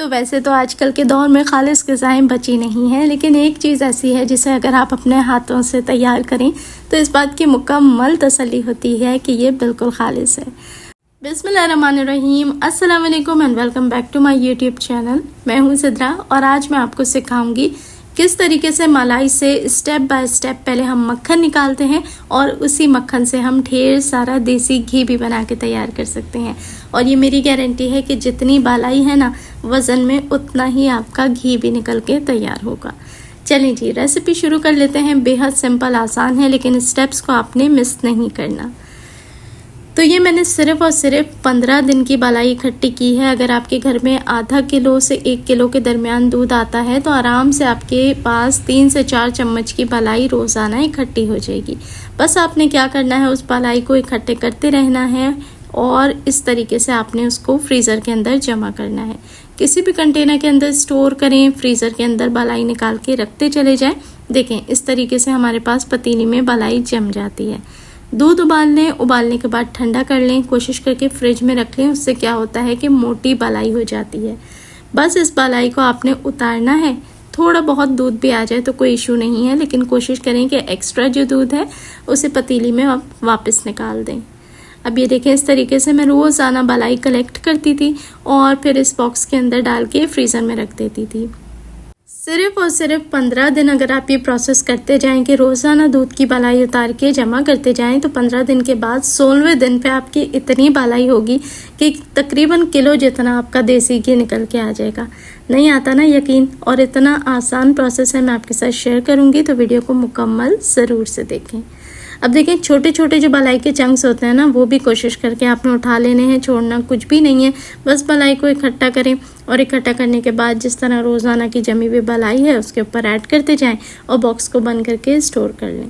तो वैसे तो आजकल के दौर में खालिस ग़िज़ाएँ बची नहीं हैं, लेकिन एक चीज़ ऐसी है जिसे अगर आप अपने हाथों से तैयार करें तो इस बात की मुकम्मल तसल्ली होती है कि ये बिल्कुल खालिस है। बिस्मिल्लाहिर्रहमानिर्रहीम, अस्सलाम वालेकुम and welcome back to my YouTube channel. मैं हूँ सिद्रा और आज मैं आपको सिखाऊंगी किस तरीके से मलाई से स्टेप बाय स्टेप पहले हम मक्खन निकालते हैं और उसी मक्खन से हम ढेर सारा देसी घी भी बना के तैयार कर सकते हैं। और ये मेरी गारंटी है कि जितनी मलाई है ना वज़न में, उतना ही आपका घी भी निकल के तैयार होगा। चलिए जी, रेसिपी शुरू कर लेते हैं। बेहद सिंपल आसान है, लेकिन स्टेप्स को आपने मिस नहीं करना। तो ये मैंने सिर्फ़ और सिर्फ 15 दिन की मलाई इकट्ठी की है। अगर आपके घर में आधा किलो से 1 किलो के दरमियान दूध आता है तो आराम से आपके पास 3 से 4 चम्मच की मलाई रोज़ाना इकट्ठी हो जाएगी। बस आपने क्या करना है, उस मलाई को इकट्ठे करते रहना है और इस तरीके से आपने उसको फ्रीज़र के अंदर जमा करना है। किसी भी कंटेनर के अंदर स्टोर करें, फ्रीज़र के अंदर मलाई निकाल के रखते चले जाएं। देखें, इस तरीके से हमारे पास पतीली में मलाई जम जाती है। दूध उबाल लें, उबालने के बाद ठंडा कर लें। कोशिश करके फ्रिज में रख लें, उससे क्या होता है कि मोटी मलाई हो जाती है। बस इस मलाई को आपने उतारना है। थोड़ा बहुत दूध भी आ जाए तो कोई इशू नहीं है, लेकिन कोशिश करें कि एक्स्ट्रा जो दूध है उसे पतीली में आप वापस निकाल दें। अब ये देखें, इस तरीके से मैं रोज़ाना मलाई कलेक्ट करती थी और फिर इस बॉक्स के अंदर डाल के फ्रीज़र में रख देती थी। सिर्फ और सिर्फ 15 दिन अगर आप ये प्रोसेस करते जाएं कि रोज़ाना दूध की मलाई उतार के जमा करते जाएं, तो 15 दिन के बाद 16वें दिन पे आपकी इतनी मलाई होगी कि तकरीबन किलो जितना आपका देसी घी निकल के आ जाएगा। नहीं आता ना यकीन? और इतना आसान प्रोसेस है, मैं आपके साथ शेयर करूँगी, तो वीडियो को मुकम्मल ज़रूर से देखें। अब देखें, छोटे छोटे जो मलाई के चंक्स होते हैं ना, वो भी कोशिश करके आपने उठा लेने हैं। छोड़ना कुछ भी नहीं है, बस मलाई को इकट्ठा करें और इकट्ठा करने के बाद जिस तरह रोज़ाना की जमी हुई मलाई है उसके ऊपर ऐड करते जाएं और बॉक्स को बंद करके स्टोर कर लें।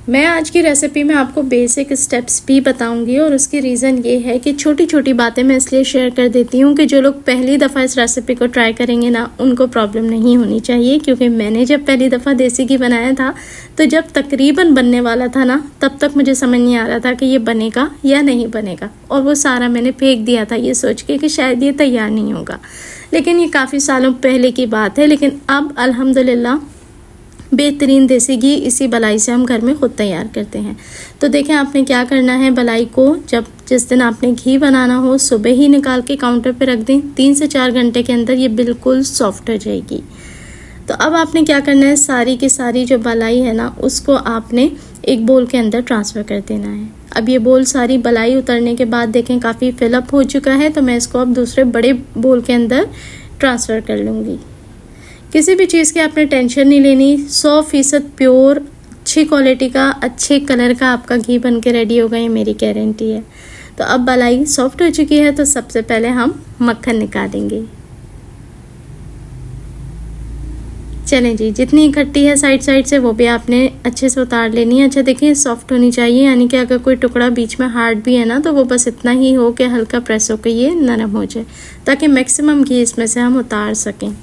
मैं आज की रेसिपी में आपको बेसिक स्टेप्स भी बताऊंगी और उसकी रीज़न ये है कि छोटी छोटी बातें मैं इसलिए शेयर कर देती हूँ कि जो लोग पहली दफ़ा इस रेसिपी को ट्राई करेंगे ना, उनको प्रॉब्लम नहीं होनी चाहिए। क्योंकि मैंने जब पहली दफ़ा देसी घी बनाया था तो जब तकरीबन बनने वाला था ना, तब तक मुझे समझ नहीं आ रहा था कि ये बनेगा या नहीं बनेगा, और वो सारा मैंने फेंक दिया था ये सोच के कि शायद ये तैयार नहीं होगा। लेकिन ये काफ़ी सालों पहले की बात है। लेकिन अब अल्हम्दुलिल्लाह बेहतरीन देसी घी इसी मलाई से हम घर में ख़ुद तैयार करते हैं। तो देखें, आपने क्या करना है, मलाई को जिस दिन आपने घी बनाना हो सुबह ही निकाल के काउंटर पे रख दें। 3 से 4 घंटे के अंदर ये बिल्कुल सॉफ्ट हो जाएगी। तो अब आपने क्या करना है, सारी की सारी जो मलाई है ना, उसको आपने एक बोल के अंदर ट्रांसफ़र कर देना है। अब ये बोल सारी मलाई उतरने के बाद देखें काफ़ी फिलअप हो चुका है, तो मैं इसको अब दूसरे बड़े बोल के अंदर ट्रांसफ़र कर लूँगी। किसी भी चीज़ की आपने टेंशन नहीं लेनी। 100% प्योर, अच्छी क्वालिटी का, अच्छे कलर का आपका घी बन के रेडी होगा, ये मेरी गारंटी है। तो अब मलाई सॉफ्ट हो चुकी है, तो सबसे पहले हम मक्खन निकालेंगे। चलें जी, जितनी इकट्ठी है साइड साइड से वो भी आपने अच्छे से उतार लेनी है। अच्छा देखिए, सॉफ्ट होनी चाहिए, यानी कि अगर कोई टुकड़ा बीच में हार्ड भी है ना, तो वो बस इतना ही हो कि हल्का प्रेस होकर ये नरम हो जाए, ताकि मैक्सिमम घी इसमें से हम उतार सकें।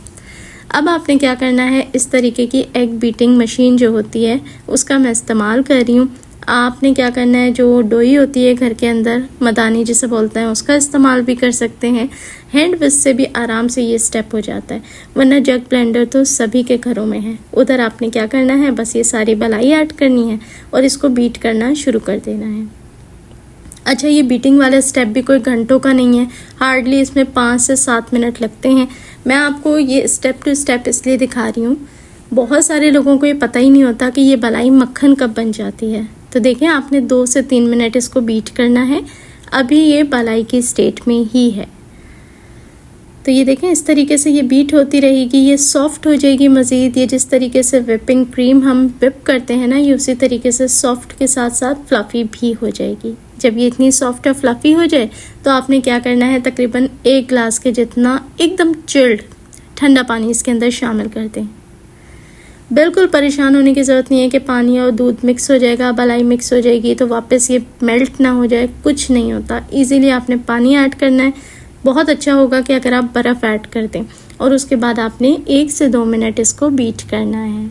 अब आपने क्या करना है, इस तरीके की एग बीटिंग मशीन जो होती है उसका मैं इस्तेमाल कर रही हूँ। आपने क्या करना है, जो डोई होती है घर के अंदर, मदानी जिसे बोलते हैं, उसका इस्तेमाल भी कर सकते हैं। हैंड विस्क से भी आराम से ये स्टेप हो जाता है, वरना जग ब्लेंडर तो सभी के घरों में है। उधर आपने क्या करना है, बस ये सारी मलाई ऐड करनी है और इसको बीट करना शुरू कर देना है। अच्छा, ये बीटिंग वाला स्टेप भी कोई घंटों का नहीं है, हार्डली इसमें 5 से 7 मिनट लगते हैं। मैं आपको ये स्टेप टू स्टेप इसलिए दिखा रही हूँ, बहुत सारे लोगों को ये पता ही नहीं होता कि ये मलाई मक्खन कब बन जाती है। तो देखें, आपने 2 से 3 मिनट इसको बीट करना है। अभी ये मलाई की स्टेट में ही है। तो ये देखें, इस तरीके से ये बीट होती रहेगी, ये सॉफ्ट हो जाएगी मज़ीद। ये जिस तरीके से विपिंग क्रीम हम विप करते हैं ना, ये उसी तरीके से सॉफ्ट के साथ साथ फ्लफ़ी भी हो जाएगी। जब ये इतनी सॉफ्ट और फ्लफ़ी हो जाए तो आपने क्या करना है, तकरीबन 1 गिलास के जितना एकदम चिल्ड ठंडा पानी इसके अंदर शामिल कर दें। बिल्कुल परेशान होने की ज़रूरत नहीं है कि पानी और दूध मिक्स हो जाएगा, मलाई मिक्स हो जाएगी तो वापस ये मेल्ट ना हो जाए, कुछ नहीं होता। इजीली आपने पानी ऐड करना है। बहुत अच्छा होगा कि अगर आप बर्फ़ ऐड कर दें और उसके बाद आपने 1 से 2 मिनट इसको बीट करना है।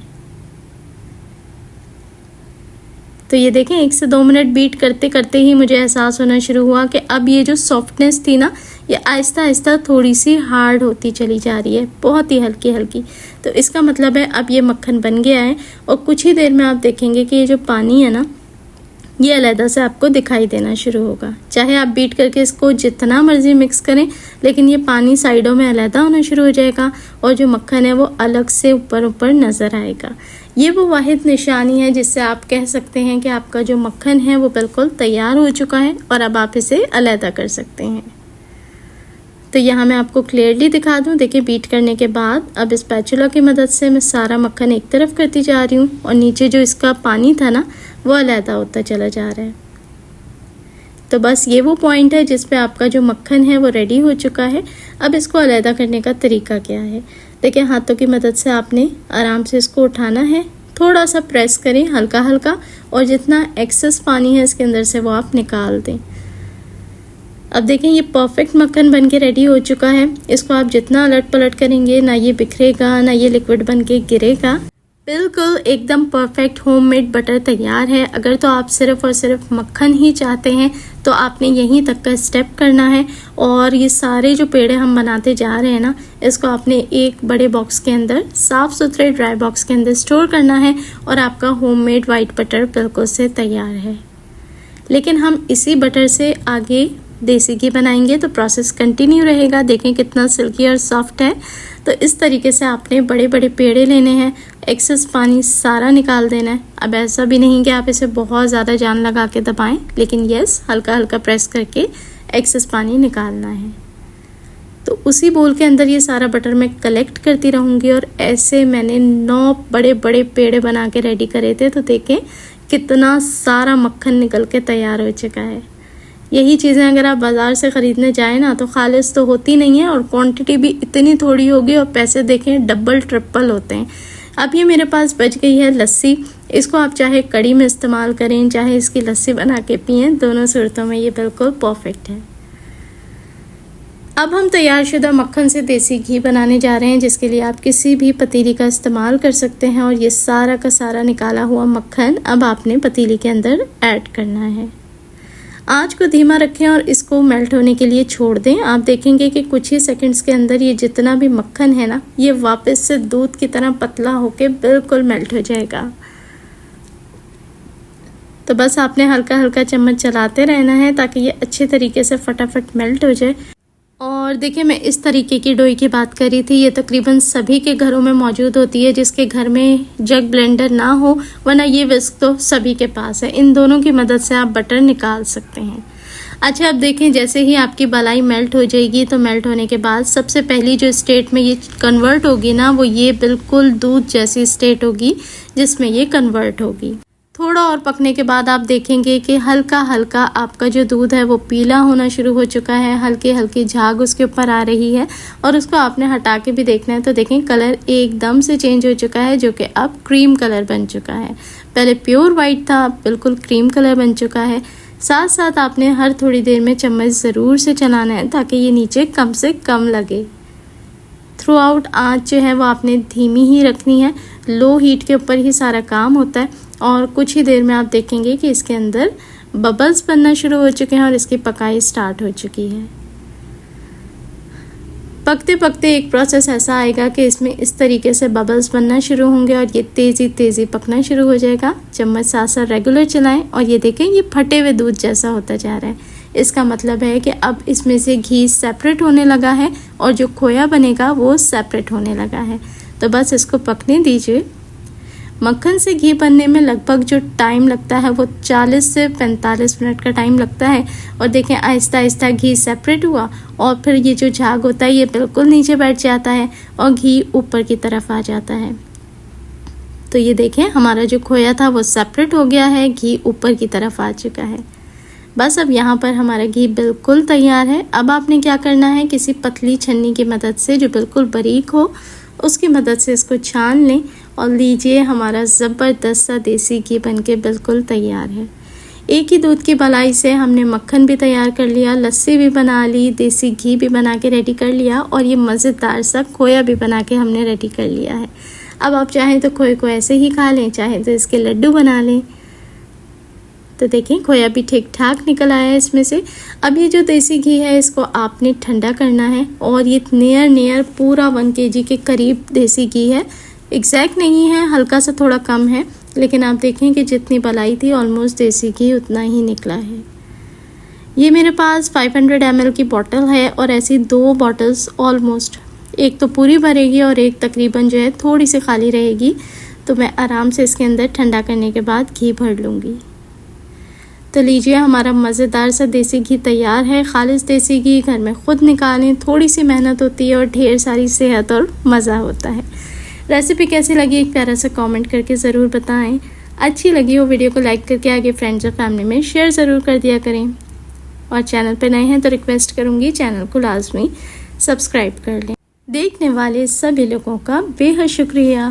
तो ये देखें, 1 से 2 मिनट बीट करते करते ही मुझे एहसास होना शुरू हुआ कि अब ये जो सॉफ्टनेस थी ना, ये आहिस्ता आहिस्ता थोड़ी सी हार्ड होती चली जा रही है, बहुत ही हल्की हल्की। तो इसका मतलब है अब ये मक्खन बन गया है और कुछ ही देर में आप देखेंगे कि ये जो पानी है ना, ये अलहदा से आपको दिखाई देना शुरू होगा। चाहे आप बीट करके इसको जितना मर्जी मिक्स करें, लेकिन ये पानी साइडों में अलहदा होना शुरू हो जाएगा और जो मक्खन है वो अलग से ऊपर ऊपर नज़र आएगा। ये वो वाहिद निशानी है जिससे आप कह सकते हैं कि आपका जो मक्खन है वो बिल्कुल तैयार हो चुका है और अब आप इसे अलहदा कर सकते हैं। तो यहाँ मैं आपको क्लियरली दिखा दूँ, देखिए बीट करने के बाद अब स्पैचुला की मदद से मैं सारा मक्खन एक तरफ करती जा रही हूँ और नीचे जो इसका पानी था ना वो अलहदा होता चला जा रहा है। तो बस ये वो पॉइंट है जिस पे आपका जो मक्खन है वो रेडी हो चुका है। अब इसको अलहदा करने का तरीका क्या है, देखिए हाथों की मदद से आपने आराम से इसको उठाना है, थोड़ा सा प्रेस करें हल्का हल्का और जितना एक्सेस पानी है इसके अंदर से वो आप निकाल दें। अब देखें ये परफेक्ट मक्खन बन के रेडी हो चुका है। इसको आप जितना अलट पलट करेंगे ना ये बिखरेगा ना ये लिक्विड बन के गिरेगा। बिल्कुल एकदम परफेक्ट होममेड बटर तैयार है। अगर तो आप सिर्फ और सिर्फ मक्खन ही चाहते हैं तो आपने यहीं तक का स्टेप करना है और ये सारे जो पेड़े हम बनाते जा रहे हैं ना, इसको आपने एक बड़े बॉक्स के अंदर साफ़ सुथरे ड्राई बॉक्स के अंदर स्टोर करना है और आपका होममेड वाइट बटर बिल्कुल से तैयार है। लेकिन हम इसी बटर से आगे देसी घी बनाएंगे तो प्रोसेस कंटिन्यू रहेगा। देखें कितना सिल्की और सॉफ्ट है। तो इस तरीके से आपने बड़े बड़े पेड़े लेने हैं, एक्सेस पानी सारा निकाल देना है। अब ऐसा भी नहीं कि आप इसे बहुत ज़्यादा जान लगा के दबाएं, लेकिन यस हल्का हल्का प्रेस करके एक्सेस पानी निकालना है। तो उसी बोल के अंदर ये सारा बटर मैं कलेक्ट करती रहूँगी और ऐसे मैंने 9 बड़े बड़े पेड़े बना के रेडी करे थे। तो देखें कितना सारा मक्खन निकल के तैयार हो चुका है। यही चीज़ें अगर आप बाज़ार से ख़रीदने जाएँ ना तो खालिस तो होती नहीं है और क्वांटिटी भी इतनी थोड़ी होगी और पैसे देखें डबल ट्रिपल होते हैं। अब ये मेरे पास बच गई है लस्सी। इसको आप चाहे कड़ी में इस्तेमाल करें, चाहे इसकी लस्सी बना के पिएं, दोनों सूरतों में ये बिल्कुल परफेक्ट है। अब हम तैयारशुदा मक्खन से देसी घी बनाने जा रहे हैं, जिसके लिए आप किसी भी पतीली का इस्तेमाल कर सकते हैं। और ये सारा का सारा निकाला हुआ मक्खन अब आपने पतीली के अंदर ऐड करना है। आंच को धीमा रखें और इसको मेल्ट होने के लिए छोड़ दें। आप देखेंगे कि कुछ ही सेकंड्स के अंदर ये जितना भी मक्खन है ना, ये वापस से दूध की तरह पतला होके बिल्कुल मेल्ट हो जाएगा। तो बस आपने हल्का हल्का चम्मच चलाते रहना है ताकि ये अच्छे तरीके से फटाफट मेल्ट हो जाए। और देखिए मैं इस तरीके की डोई की बात कर रही थी, ये तकरीबन सभी के घरों में मौजूद होती है। जिसके घर में जग ब्लेंडर ना हो, वरना ये विस्क तो सभी के पास है। इन दोनों की मदद से आप बटर निकाल सकते हैं। अच्छा अब देखें जैसे ही आपकी मलाई मेल्ट हो जाएगी तो मेल्ट होने के बाद सबसे पहली जो स्टेट में ये कन्वर्ट होगी ना, वो ये बिल्कुल दूध जैसी स्टेट होगी जिसमें ये कन्वर्ट होगी। थोड़ा और पकने के बाद आप देखेंगे कि हल्का हल्का आपका जो दूध है वो पीला होना शुरू हो चुका है, हल्की हल्की झाग उसके ऊपर आ रही है और उसको आपने हटा के भी देखना है। तो देखें कलर एकदम से चेंज हो चुका है, जो कि अब क्रीम कलर बन चुका है। पहले प्योर वाइट था, अब बिल्कुल क्रीम कलर बन चुका है। साथ साथ आपने हर थोड़ी देर में चम्मच ज़रूर से चलाना है ताकि ये नीचे कम से कम लगे। थ्रू आउट आँच जो है वो आपने धीमी ही रखनी है, लो हीट के ऊपर ही सारा काम होता है। और कुछ ही देर में आप देखेंगे कि इसके अंदर बबल्स बनना शुरू हो चुके हैं और इसकी पकाई स्टार्ट हो चुकी है। पकते पकते एक प्रोसेस ऐसा आएगा कि इसमें इस तरीके से बबल्स बनना शुरू होंगे और ये तेज़ी पकना शुरू हो जाएगा। चम्मच साथ साथ रेगुलर चलाएं और ये देखें ये फटे हुए दूध जैसा होता जा रहा है। इसका मतलब है कि अब इसमें से घी सेपरेट होने लगा है और जो खोया बनेगा वो सेपरेट होने लगा है। तो बस इसको पकने दीजिए। मक्खन से घी बनने में लगभग जो टाइम लगता है वो 40 से 45 मिनट का टाइम लगता है। और देखें आहिस्ता आहिस्ता घी सेपरेट हुआ और फिर ये जो झाग होता है ये बिल्कुल नीचे बैठ जाता है और घी ऊपर की तरफ आ जाता है। तो ये देखें हमारा जो खोया था वो सेपरेट हो गया है, घी ऊपर की तरफ आ चुका है। बस अब यहाँ पर हमारा घी बिल्कुल तैयार है। अब आपने क्या करना है, किसी पतली छन्नी की मदद से जो बिल्कुल बारीक हो उसकी मदद से इसको छान लें और लीजिए हमारा ज़बरदस्त सा देसी घी बनके बिल्कुल तैयार है। एक ही दूध की मलाई से हमने मक्खन भी तैयार कर लिया, लस्सी भी बना ली, देसी घी भी बना के रेडी कर लिया और ये मज़ेदार सा खोया भी बना के हमने रेडी कर लिया है। अब आप चाहें तो खोए को ऐसे ही खा लें, चाहें तो इसके लड्डू बना लें। तो देखें खोया भी ठीक ठाक निकल आया है इसमें से। अब ये जो देसी घी है इसको आपने ठंडा करना है और ये नियर पूरा 1 kg के करीब देसी घी है। एग्जैक्ट नहीं है, हल्का सा थोड़ा कम है, लेकिन आप देखें कि जितनी बलाई थी ऑलमोस्ट देसी घी उतना ही निकला है। ये मेरे पास 500 ml की बॉटल है और ऐसी 2 बॉटल्स ऑलमोस्ट, एक तो पूरी भरेगी और एक तकरीबन जो है थोड़ी सी खाली रहेगी, तो मैं आराम से इसके अंदर ठंडा करने के बाद घी भर लूँगी। तो लीजिए हमारा मज़ेदार सा देसी घी तैयार है। खालिस देसी घी घर में ख़ुद निकालें, थोड़ी सी मेहनत होती है और ढेर सारी सेहत और मज़ा होता है। रेसिपी कैसी लगी एक प्यारा सा कमेंट करके ज़रूर बताएं। अच्छी लगी हो वीडियो को लाइक करके आगे फ्रेंड्स और फैमिली में शेयर ज़रूर कर दिया करें, और चैनल पर नए हैं तो रिक्वेस्ट करूँगी चैनल को लाजमी सब्सक्राइब कर लें। देखने वाले सभी लोगों का बेहद शुक्रिया।